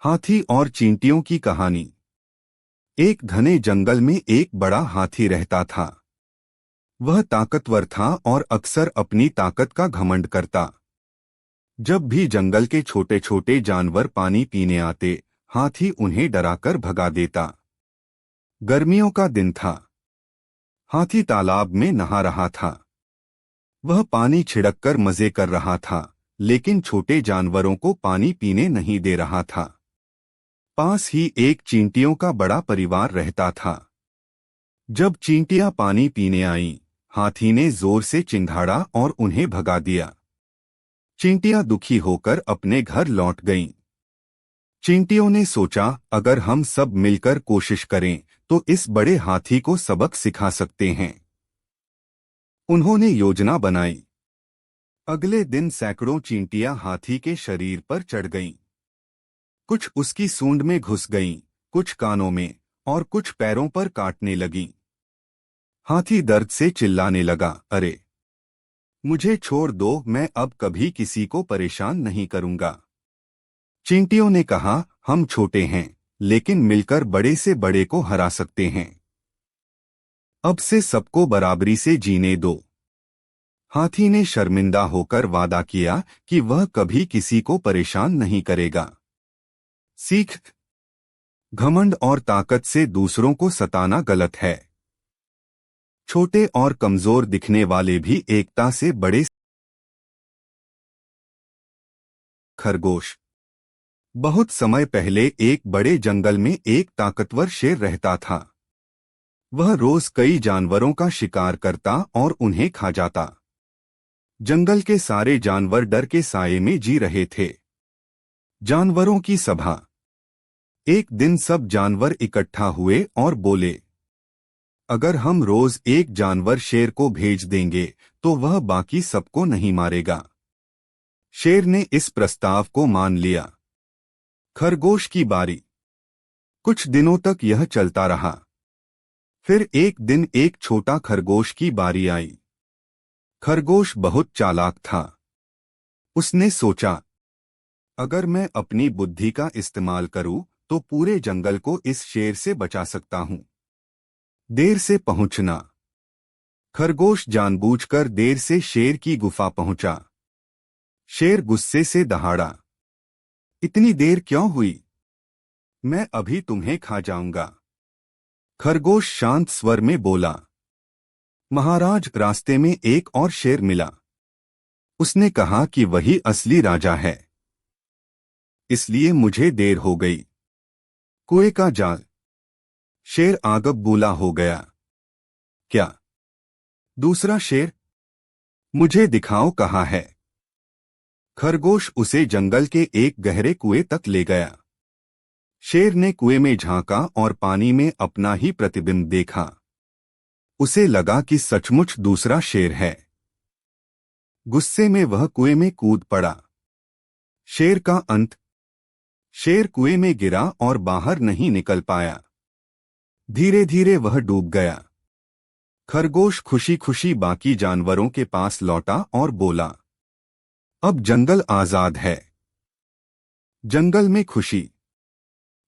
हाथी और चींटियों की कहानी। एक घने जंगल में एक बड़ा हाथी रहता था। वह ताकतवर था और अक्सर अपनी ताकत का घमंड करता। जब भी जंगल के छोटे छोटे जानवर पानी पीने आते, हाथी उन्हें डराकर भगा देता। गर्मियों का दिन था। हाथी तालाब में नहा रहा था। वह पानी छिड़ककर मजे कर रहा था, लेकिन छोटे जानवरों को पानी पीने नहीं दे रहा था। पास ही एक चींटियों का बड़ा परिवार रहता था। जब चींटियां पानी पीने आईं, हाथी ने जोर से चिंघाड़ा और उन्हें भगा दिया। चींटियां दुखी होकर अपने घर लौट गईं। चींटियों ने सोचा, अगर हम सब मिलकर कोशिश करें तो इस बड़े हाथी को सबक सिखा सकते हैं। उन्होंने योजना बनाई। अगले दिन सैकड़ों चींटियां हाथी के शरीर पर चढ़ गईं। कुछ उसकी सूंड में घुस गईं, कुछ कानों में और कुछ पैरों पर काटने लगीं। हाथी दर्द से चिल्लाने लगा, अरे मुझे छोड़ दो, मैं अब कभी किसी को परेशान नहीं करूंगा। चींटियों ने कहा, हम छोटे हैं लेकिन मिलकर बड़े से बड़े को हरा सकते हैं। अब से सबको बराबरी से जीने दो। हाथी ने शर्मिंदा होकर वादा किया कि वह कभी किसी को परेशान नहीं करेगा। सीख, घमंड और ताकत से दूसरों को सताना गलत है। छोटे और कमजोर दिखने वाले भी एकता से बड़े। खरगोश। बहुत समय पहले एक बड़े जंगल में एक ताकतवर शेर रहता था। वह रोज कई जानवरों का शिकार करता और उन्हें खा जाता। जंगल के सारे जानवर डर के साए में जी रहे थे। जानवरों की सभा। एक दिन सब जानवर इकट्ठा हुए और बोले, अगर हम रोज एक जानवर शेर को भेज देंगे तो वह बाकी सबको नहीं मारेगा। शेर ने इस प्रस्ताव को मान लिया। खरगोश की बारी। कुछ दिनों तक यह चलता रहा। फिर एक दिन एक छोटा खरगोश की बारी आई। खरगोश बहुत चालाक था। उसने सोचा, अगर मैं अपनी बुद्धि का इस्तेमाल करूं तो पूरे जंगल को इस शेर से बचा सकता हूं। देर से पहुंचना। खरगोश जानबूझकर देर से शेर की गुफा पहुंचा। शेर गुस्से से दहाड़ा, इतनी देर क्यों हुई? मैं अभी तुम्हें खा जाऊंगा। खरगोश शांत स्वर में बोला, महाराज, रास्ते में एक और शेर मिला। उसने कहा कि वही असली राजा है, इसलिए मुझे देर हो गई। कुएं का जाल। शेर आगब बूला हो गया। क्या? दूसरा शेर? मुझे दिखाओ कहाँ है। खरगोश उसे जंगल के एक गहरे कुएं तक ले गया। शेर ने कुएं में झांका और पानी में अपना ही प्रतिबिंब देखा। उसे लगा कि सचमुच दूसरा शेर है। गुस्से में वह कुएं में कूद पड़ा। शेर का अंत। शेर कुएं में गिरा और बाहर नहीं निकल पाया। धीरे धीरे वह डूब गया। खरगोश खुशी खुशी बाकी जानवरों के पास लौटा और बोला, अब जंगल आजाद है। जंगल में खुशी।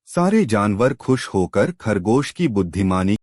सारे जानवर खुश होकर खरगोश की बुद्धिमानी